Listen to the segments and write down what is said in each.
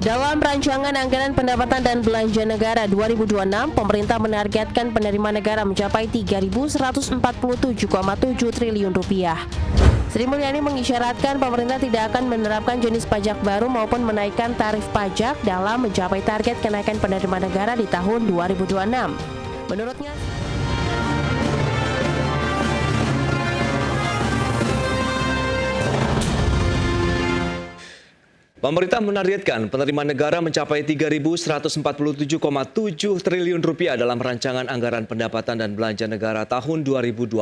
Dalam rancangan anggaran pendapatan dan belanja negara 2026, pemerintah menargetkan penerimaan negara mencapai 3.147,7 triliun rupiah. Sri Mulyani mengisyaratkan pemerintah tidak akan menerapkan jenis pajak baru maupun menaikkan tarif pajak dalam mencapai target kenaikan penerimaan negara di tahun 2026. Menurutnya, pemerintah menargetkan penerimaan negara mencapai 3.147,7 triliun rupiah dalam rancangan anggaran pendapatan dan belanja negara tahun 2026.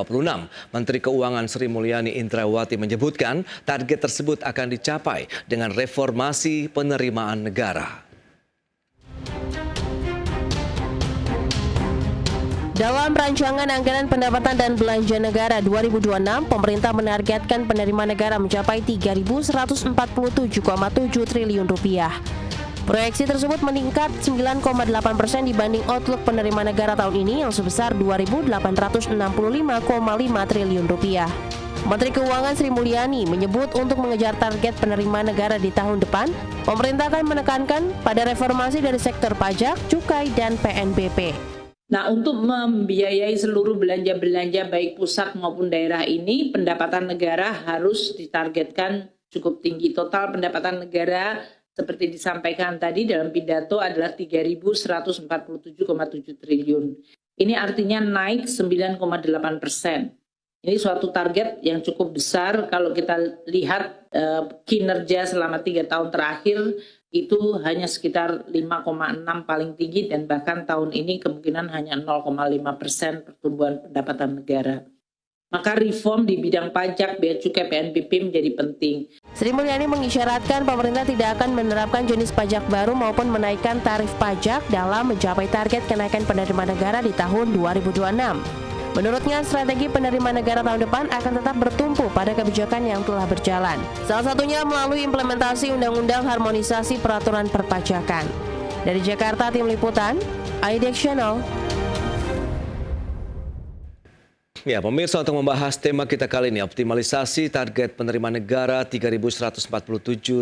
Menteri Keuangan Sri Mulyani Indrawati menyebutkan target tersebut akan dicapai dengan reformasi penerimaan negara. dalam rancangan anggaran pendapatan dan belanja negara 2026, pemerintah menargetkan penerimaan negara mencapai 3.147,7 triliun rupiah. Proyeksi tersebut meningkat 9,8% dibanding outlook penerimaan negara tahun ini yang sebesar 2.865,5 triliun rupiah. Menteri Keuangan Sri Mulyani menyebut untuk mengejar target penerimaan negara di tahun depan, pemerintah akan menekankan pada reformasi dari sektor pajak, cukai, dan PNBP. Nah, untuk membiayai seluruh belanja-belanja baik pusat maupun daerah ini, pendapatan negara harus ditargetkan cukup tinggi. Total pendapatan negara seperti disampaikan tadi dalam pidato adalah 3.147,7 triliun. Ini artinya naik 9,8%. Ini suatu target yang cukup besar kalau kita lihat kinerja selama 3 tahun terakhir itu hanya sekitar 5,6 paling tinggi dan bahkan tahun ini kemungkinan hanya 0,5% pertumbuhan pendapatan negara. Maka reform di bidang pajak, bea cukai, PNBP menjadi penting. Sri Mulyani mengisyaratkan pemerintah tidak akan menerapkan jenis pajak baru maupun menaikkan tarif pajak dalam mencapai target kenaikan penerimaan negara di tahun 2026. Menurutnya, strategi penerimaan negara tahun depan akan tetap bertumpu pada kebijakan yang telah berjalan. Salah satunya melalui implementasi Undang-Undang Harmonisasi Peraturan Perpajakan. Dari Jakarta, Tim Liputan, IDX Channel. Ya, pemirsa, untuk membahas tema kita kali ini, optimalisasi target penerimaan negara 3.147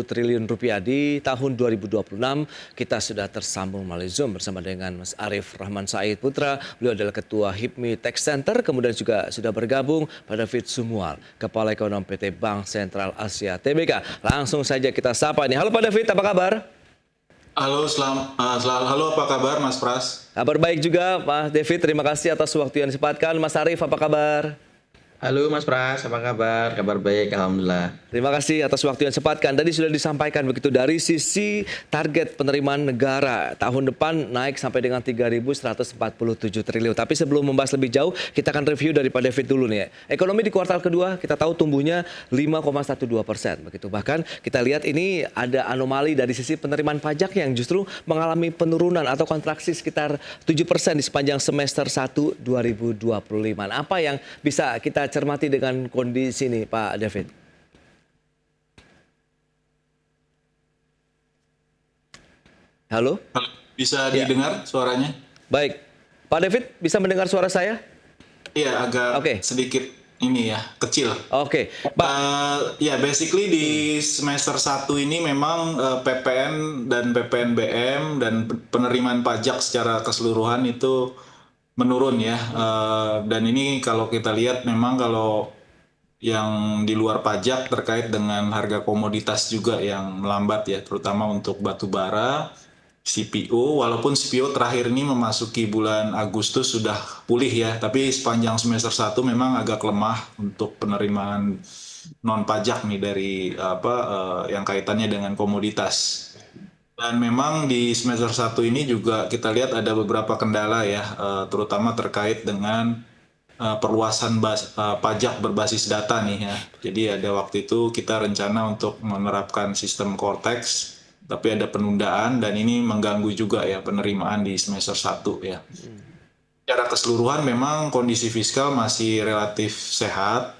triliun rupiah di tahun 2026, kita sudah tersambung melalui Zoom bersama dengan Mas Arief Rahman Said Putra. Beliau adalah Ketua HIPMI Tech Center, kemudian juga sudah bergabung pada David Sumual, Kepala Ekonom PT Bank Sentral Asia Tbk. Langsung saja kita sapa ini. Halo Pak David, apa kabar? Halo, halo, apa kabar Mas Pras? Kabar baik juga Pak David, terima kasih atas waktu yang disempatkan. Mas Arief, apa kabar? Halo Mas Pras, apa kabar? Kabar baik, Alhamdulillah. Terima kasih atas waktu yang disempatkan. Tadi sudah disampaikan begitu dari sisi target penerimaan negara tahun depan naik sampai dengan 3.147 triliun. Tapi sebelum membahas lebih jauh, kita akan review dari Pak David dulu nih. Ekonomi di kuartal kedua kita tahu tumbuhnya 5,12%. Begitu. Bahkan kita lihat ini ada anomali dari sisi penerimaan pajak yang justru mengalami penurunan atau kontraksi sekitar 7% di sepanjang semester 1 2025. Apa yang bisa kita cermati dengan kondisi ini, Pak David? Halo? Bisa didengar suaranya? Baik. Pak David, bisa mendengar suara saya? Iya, agak sedikit ini ya, kecil. Oke. Ya, basically di semester 1 ini memang PPN dan PPNBM dan penerimaan pajak secara keseluruhan itu menurun ya, dan ini kalau kita lihat memang kalau yang di luar pajak terkait dengan harga komoditas juga yang melambat ya, terutama untuk batu bara, CPO, walaupun CPO terakhir ini memasuki bulan Agustus sudah pulih ya, tapi sepanjang semester 1 memang agak lemah untuk penerimaan non pajak nih dari yang kaitannya dengan komoditas. Dan memang di semester 1 ini juga kita lihat ada beberapa kendala ya, terutama terkait dengan perluasan pajak berbasis data nih ya. Jadi ada waktu itu kita rencana untuk menerapkan sistem Cortex, tapi ada penundaan dan ini mengganggu juga ya penerimaan di semester 1 ya. Secara keseluruhan memang kondisi fiskal masih relatif sehat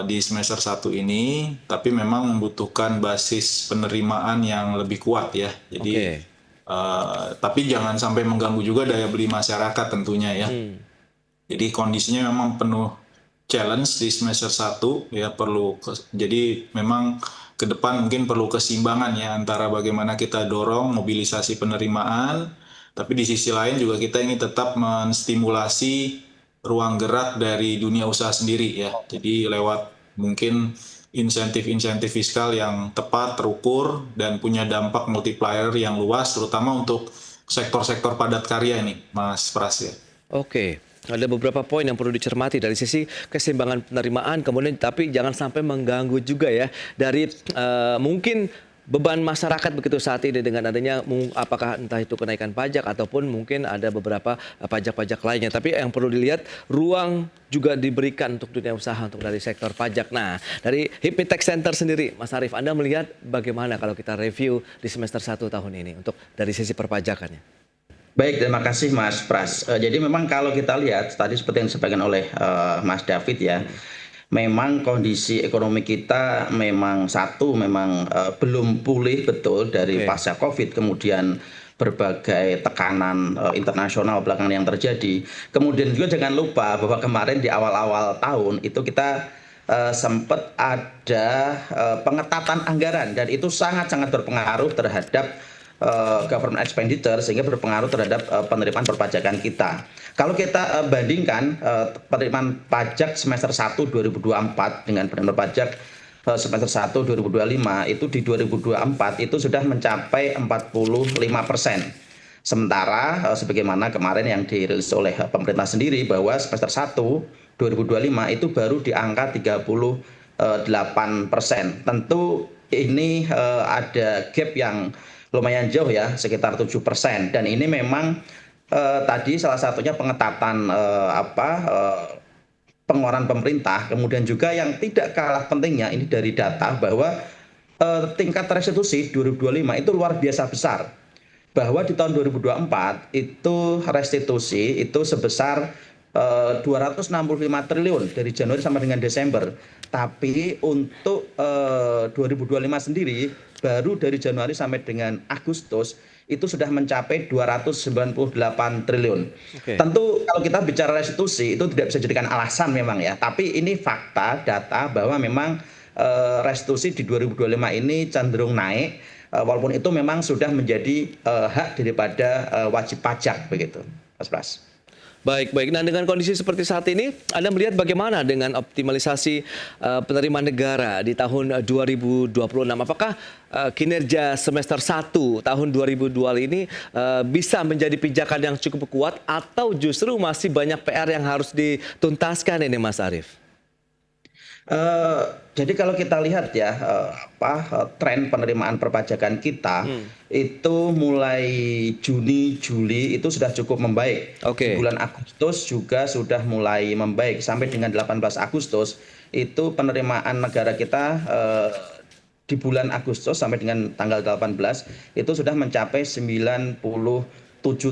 di semester 1 ini, tapi memang membutuhkan basis penerimaan yang lebih kuat ya. Jadi, tapi jangan sampai mengganggu juga daya beli masyarakat tentunya ya. Jadi kondisinya memang penuh challenge di semester 1 ya, jadi memang ke depan mungkin perlu keseimbangan ya antara bagaimana kita dorong mobilisasi penerimaan, tapi di sisi lain juga kita ingin tetap menstimulasi ruang gerak dari dunia usaha sendiri ya. Jadi lewat mungkin insentif-insentif fiskal yang tepat, terukur, dan punya dampak multiplier yang luas, terutama untuk sektor-sektor padat karya ini, Mas Pras ya. Oke, ada beberapa poin yang perlu dicermati dari sisi keseimbangan penerimaan, kemudian tapi jangan sampai mengganggu juga ya dari mungkin beban masyarakat begitu saat ini dengan adanya apakah entah itu kenaikan pajak ataupun mungkin ada beberapa pajak-pajak lainnya. Tapi yang perlu dilihat ruang juga diberikan untuk dunia usaha untuk dari sektor pajak. Nah, dari HIPMI Tech Center sendiri, Mas Arief, Anda melihat bagaimana kalau kita review di semester 1 tahun ini untuk dari sisi perpajakannya? Baik, terima kasih Mas Pras. Jadi memang kalau kita lihat tadi seperti yang disampaikan oleh Mas David ya, memang kondisi ekonomi kita memang belum pulih betul dari pasca COVID, kemudian berbagai tekanan internasional belakangan yang terjadi. Kemudian juga jangan lupa bahwa kemarin di awal-awal tahun itu kita sempat ada pengetatan anggaran dan itu sangat-sangat berpengaruh terhadap government expenditure sehingga berpengaruh terhadap penerimaan perpajakan kita. Kalau kita bandingkan penerimaan pajak semester 1 2024 dengan penerimaan pajak semester 1 2025 itu di 2024 itu sudah mencapai 45%. Sementara sebagaimana kemarin yang dirilis oleh pemerintah sendiri bahwa semester 1 2025 itu baru di angka 38%. Tentu ini ada gap yang lumayan jauh ya, sekitar 7%. Dan ini memang tadi salah satunya pengetatan pengeluaran pemerintah. Kemudian juga yang tidak kalah pentingnya ini dari data bahwa tingkat restitusi 2025 itu luar biasa besar. Bahwa di tahun 2024 itu restitusi itu sebesar 265 triliun dari Januari sampai dengan Desember. Tapi untuk 2025 sendiri baru dari Januari sampai dengan Agustus itu sudah mencapai 298 triliun. Tentu kalau kita bicara restitusi itu tidak bisa dijadikan alasan memang ya, tapi ini fakta data bahwa memang restitusi di 2025 ini cenderung naik walaupun itu memang sudah menjadi hak daripada wajib pajak begitu, Mas Pras. Baik. Nah, dengan kondisi seperti saat ini, Anda melihat bagaimana dengan optimalisasi penerimaan negara di tahun 2026? Apakah kinerja semester 1 tahun 2022 ini bisa menjadi pijakan yang cukup kuat atau justru masih banyak PR yang harus dituntaskan ini, Mas Arief? Jadi kalau kita lihat ya tren penerimaan perpajakan kita itu mulai Juni Juli itu sudah cukup membaik. Di bulan Agustus juga sudah mulai membaik sampai dengan 18 Agustus itu penerimaan negara kita di bulan Agustus sampai dengan tanggal 18 itu sudah mencapai 97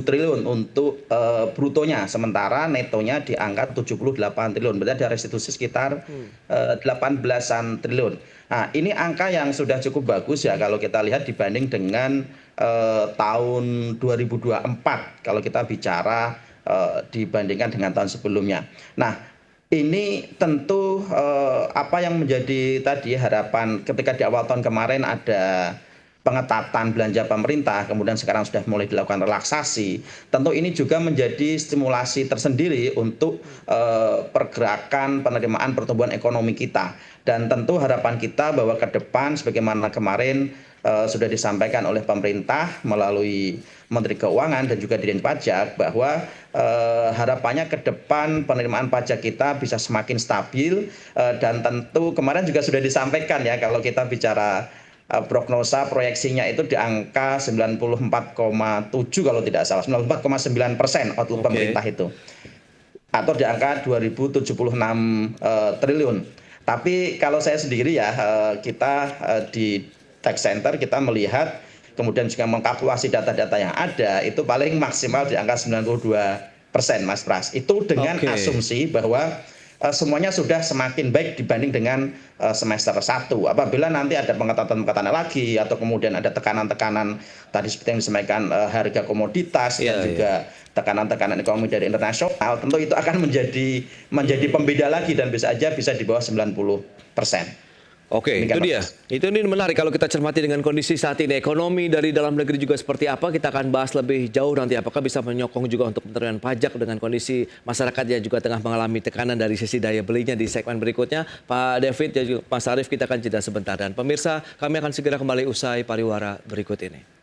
triliun untuk brutonya, sementara netonya di angka 78 triliun, berarti ada restitusi sekitar 18-an triliun. Nah, ini angka yang sudah cukup bagus ya kalau kita lihat dibanding dengan tahun 2024 kalau kita bicara dibandingkan dengan tahun sebelumnya. Nah, ini tentu apa yang menjadi tadi harapan ketika di awal tahun kemarin ada pengetatan belanja pemerintah, kemudian sekarang sudah mulai dilakukan relaksasi. Tentu ini juga menjadi stimulasi tersendiri untuk pergerakan penerimaan pertumbuhan ekonomi kita. Dan tentu harapan kita bahwa ke depan sebagaimana kemarin sudah disampaikan oleh pemerintah melalui Menteri Keuangan dan juga Dirjen Pajak bahwa harapannya ke depan penerimaan pajak kita bisa semakin stabil dan tentu kemarin juga sudah disampaikan ya kalau kita bicara prognosa proyeksinya itu di angka 94,7 kalau tidak salah, 94,9% outlook pemerintah itu, atau di angka 2076 triliun. Tapi kalau saya sendiri ya kita di Tech Center kita melihat kemudian juga mengkalkulasi data-data yang ada itu paling maksimal di angka 92%, Mas Pras. Itu dengan asumsi bahwa semuanya sudah semakin baik dibanding dengan semester 1. Apabila nanti ada pengetatan-pengetatan lagi atau kemudian ada tekanan-tekanan tadi seperti yang disampaikan harga komoditas dan juga tekanan-tekanan ekonomi dari internasional, tentu itu akan menjadi pembeda lagi dan bisa aja bisa di bawah 90%. Oke, itu dia. Itu ini menarik kalau kita cermati dengan kondisi saat ini. Ekonomi dari dalam negeri juga seperti apa, kita akan bahas lebih jauh nanti. Apakah bisa menyokong juga untuk penerimaan pajak dengan kondisi masyarakat yang juga tengah mengalami tekanan dari sisi daya belinya di segmen berikutnya. Pak David dan juga Mas Arief, kita akan jeda sebentar. Dan pemirsa, kami akan segera kembali usai pariwara berikut ini.